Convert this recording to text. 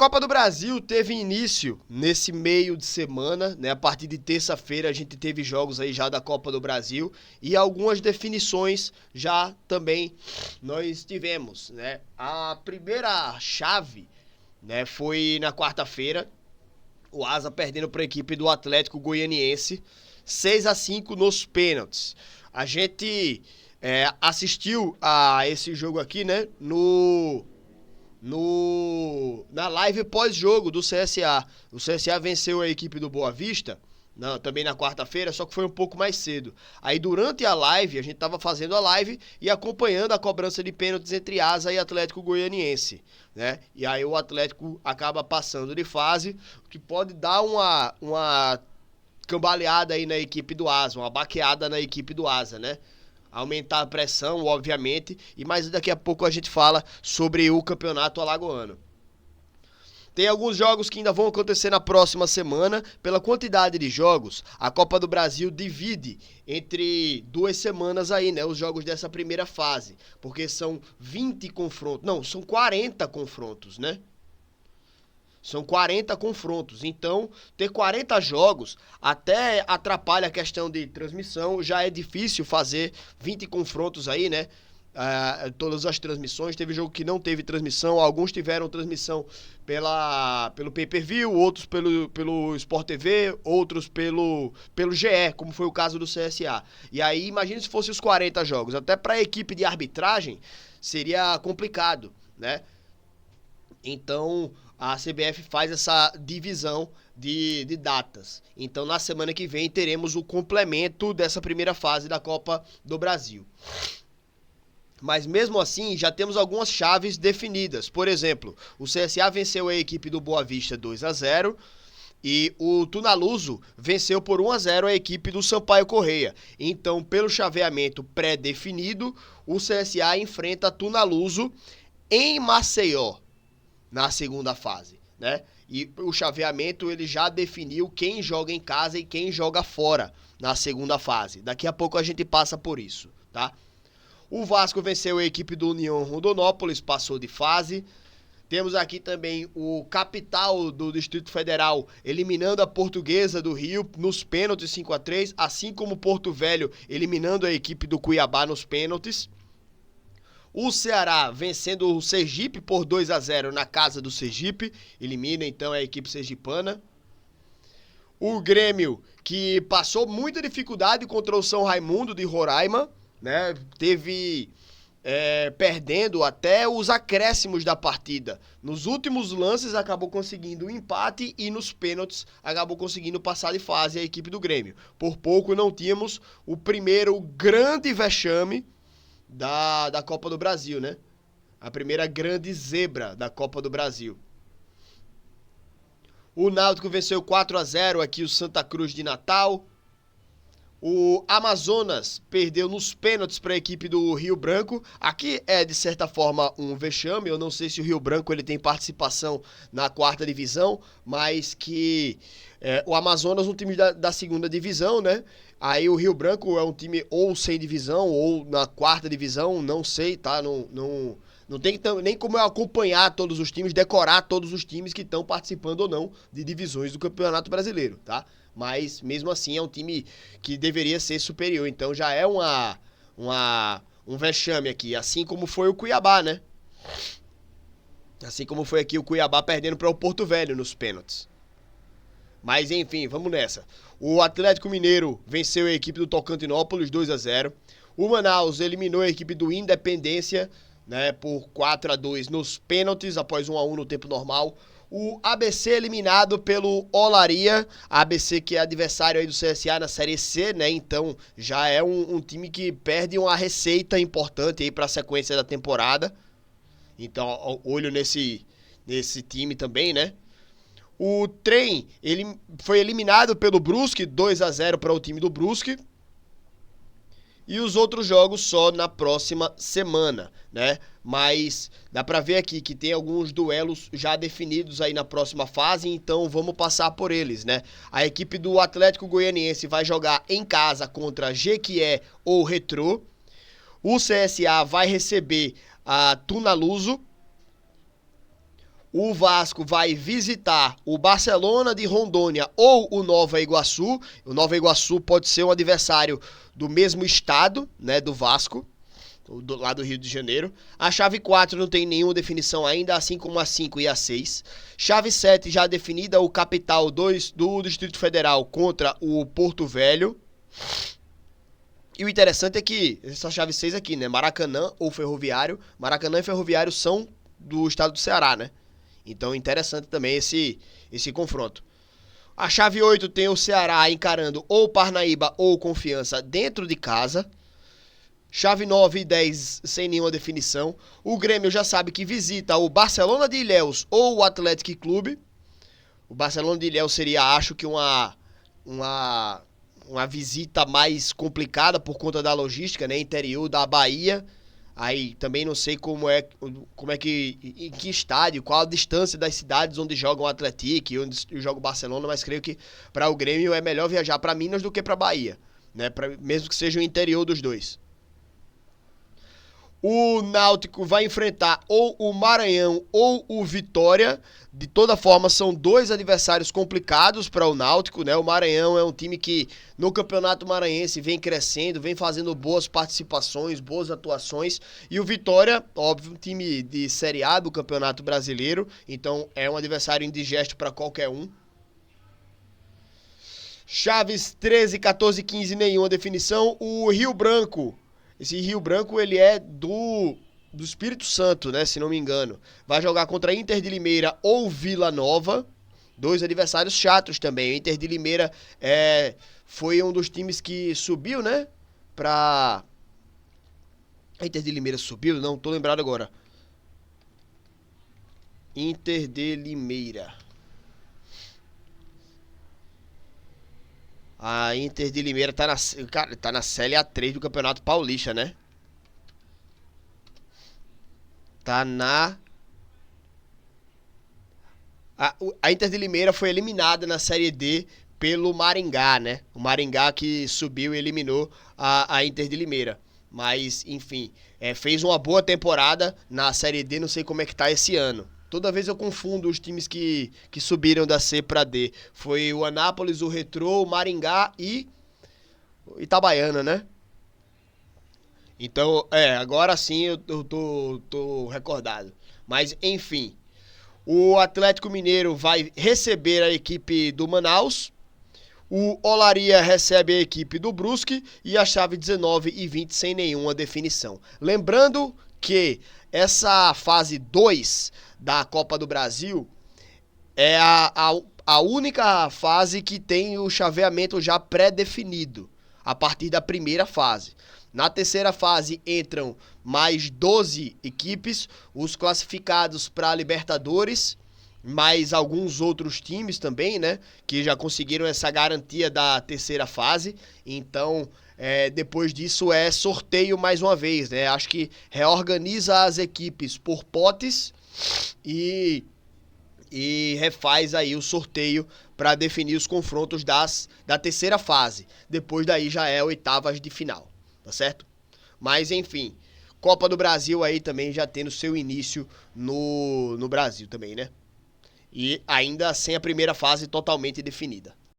Copa do Brasil teve início nesse meio de semana, né? A partir de terça-feira a gente teve jogos aí já da Copa do Brasil e algumas definições já também nós tivemos, né? A primeira chave, né, foi na quarta-feira, o Asa perdendo para a equipe do Atlético Goianiense, 6-5 nos pênaltis. A gente assistiu a esse jogo aqui, né, na live pós-jogo do CSA. O CSA venceu a equipe do Boa Vista, também na quarta-feira, só que foi um pouco mais cedo. Aí durante a live, a gente tava fazendo a live e acompanhando a cobrança de pênaltis entre Asa e Atlético Goianiense, né? E aí o Atlético acaba passando de fase, o que pode dar uma cambaleada aí na equipe do Asa, uma baqueada na equipe do Asa, né? Aumentar a pressão, obviamente, e mais daqui a pouco a gente fala sobre o campeonato alagoano. Tem alguns jogos que ainda vão acontecer na próxima semana. Pela quantidade de jogos, a Copa do Brasil divide entre 2 semanas aí, né? Os jogos dessa primeira fase. Porque são 20 confrontos. Não, são 40 confrontos, né? São 40 confrontos. Então, ter 40 jogos até atrapalha a questão de transmissão. Já é difícil fazer 20 confrontos aí, né? Todas as transmissões. Teve jogo que não teve transmissão. Alguns tiveram transmissão pelo pay-per-view, outros pelo Sport TV, outros pelo GE, como foi o caso do CSA. E aí, imagine se fosse os 40 jogos. Até para a equipe de arbitragem seria complicado, né? Então, a CBF faz essa divisão de datas. Então, na semana que vem, teremos o complemento dessa primeira fase da Copa do Brasil. Mas mesmo assim, já temos algumas chaves definidas. Por exemplo, o CSA venceu a equipe do Boa Vista 2-0 e o Tunaluso venceu por 1-0 a equipe do Sampaio Corrêa. Então, pelo chaveamento pré-definido, o CSA enfrenta Tunaluso em Maceió na segunda fase, né? E o chaveamento ele já definiu quem joga em casa e quem joga fora na segunda fase. Daqui a pouco a gente passa por isso, tá? O Vasco venceu a equipe do União Rondonópolis, passou de fase. Temos aqui também o Capital do Distrito Federal eliminando a Portuguesa do Rio nos pênaltis 5-3, assim como o Porto Velho eliminando a equipe do Cuiabá nos pênaltis. O Ceará vencendo o Sergipe por 2-0 na casa do Sergipe, elimina então a equipe sergipana. O Grêmio, que passou muita dificuldade contra o São Raimundo de Roraima, né? Teve perdendo até os acréscimos da partida. Nos últimos lances acabou conseguindo um empate e nos pênaltis acabou conseguindo passar de fase a equipe do Grêmio. Por pouco não tínhamos o primeiro grande vexame da Copa do Brasil, né? A primeira grande zebra da Copa do Brasil. O Náutico venceu 4-0 aqui o Santa Cruz de Natal. O Amazonas perdeu nos pênaltis para a equipe do Rio Branco. Aqui é, de certa forma, um vexame. Eu não sei se o Rio Branco ele tem participação na quarta divisão, mas que o Amazonas é um time da segunda divisão, né? Aí o Rio Branco é um time ou sem divisão ou na quarta divisão, não sei, tá? Não tem nem como eu acompanhar todos os times, decorar todos os times que estão participando ou não de divisões do Campeonato Brasileiro, tá? Mas mesmo assim é um time que deveria ser superior, então já é um vexame aqui, assim como foi o Cuiabá, né? Assim como foi aqui o Cuiabá perdendo para o Porto Velho nos pênaltis. Mas enfim, vamos nessa. O Atlético Mineiro venceu a equipe do Tocantinópolis 2-0. O Manaus eliminou a equipe do Independência, né, por 4-2 nos pênaltis, após 1-1 no tempo normal. O ABC eliminado pelo Olaria, a ABC que é adversário aí do CSA na Série C, né? Então já é um time que perde uma receita importante aí para a sequência da temporada. Então, olho nesse time também, né? O Trem, ele foi eliminado pelo Brusque, 2-0 para o time do Brusque. E os outros jogos só na próxima semana, né? Mas dá pra ver aqui que tem alguns duelos já definidos aí na próxima fase, então vamos passar por eles, né? A equipe do Atlético Goianiense vai jogar em casa contra Jequié ou Retrô. O CSA vai receber a Tunaluso. O Vasco vai visitar o Barcelona de Rondônia ou o Nova Iguaçu. O Nova Iguaçu pode ser um adversário do mesmo estado, né, do Vasco, lá do Rio de Janeiro. A chave 4 não tem nenhuma definição ainda, assim como a 5 e a 6. Chave 7 já definida, o Capital 2 do Distrito Federal contra o Porto Velho. E o interessante é que, essa chave 6 aqui, né, Maracanã ou Ferroviário. Maracanã e Ferroviário são do estado do Ceará, né? Então, interessante também esse confronto. A chave 8 tem o Ceará encarando ou Parnaíba ou Confiança dentro de casa. Chave 9 e 10 sem nenhuma definição. O Grêmio já sabe que visita o Barcelona de Ilhéus ou o Atlético Clube. O Barcelona de Ilhéus seria, acho que, uma visita mais complicada por conta da logística, né? Interior da Bahia. Aí também não sei em que estádio, qual a distância das cidades onde joga o Atlético e onde joga o Barcelona, mas creio que para o Grêmio é melhor viajar para Minas do que para Bahia, né? Mesmo que seja o interior dos dois. O Náutico vai enfrentar ou o Maranhão ou o Vitória. De toda forma, são dois adversários complicados para o Náutico, né? O Maranhão é um time que no Campeonato Maranhense vem crescendo, vem fazendo boas participações, boas atuações. E o Vitória, óbvio, um time de Série A do Campeonato Brasileiro. Então é um adversário indigesto para qualquer um. Chaves 13, 14 e 15, nenhuma definição. O Rio Branco. Esse Rio Branco, ele é do Espírito Santo, né, se não me engano. Vai jogar contra Inter de Limeira ou Vila Nova. Dois adversários chatos também. O Inter de Limeira foi um dos times que subiu, né, A Inter de Limeira subiu? Não, tô lembrado agora. Inter de Limeira. A Inter de Limeira tá na Série A3 do Campeonato Paulista, né? A Inter de Limeira foi eliminada na Série D pelo Maringá, né? O Maringá que subiu e eliminou a Inter de Limeira. Mas, enfim, fez uma boa temporada na Série D, não sei como é que tá esse ano. Toda vez eu confundo os times que subiram da C pra D. Foi o Anápolis, o Retrô, o Maringá e o Itabaiana, né? Então, agora sim eu tô recordado. Mas, enfim, o Atlético Mineiro vai receber a equipe do Manaus. O Olaria recebe a equipe do Brusque e a chave 19 e 20 sem nenhuma definição. Lembrando que essa fase 2 da Copa do Brasil é a única fase que tem o chaveamento já pré-definido, a partir da primeira fase. Na terceira fase entram mais 12 equipes, os classificados para a Libertadores, mais alguns outros times também, né, que já conseguiram essa garantia da terceira fase. Então, depois disso é sorteio mais uma vez, né? Acho que reorganiza as equipes por potes e refaz aí o sorteio para definir os confrontos da terceira fase. Depois daí já é oitavas de final, tá certo? Mas enfim, Copa do Brasil aí também já tendo seu início no Brasil também, né? E ainda sem a primeira fase totalmente definida.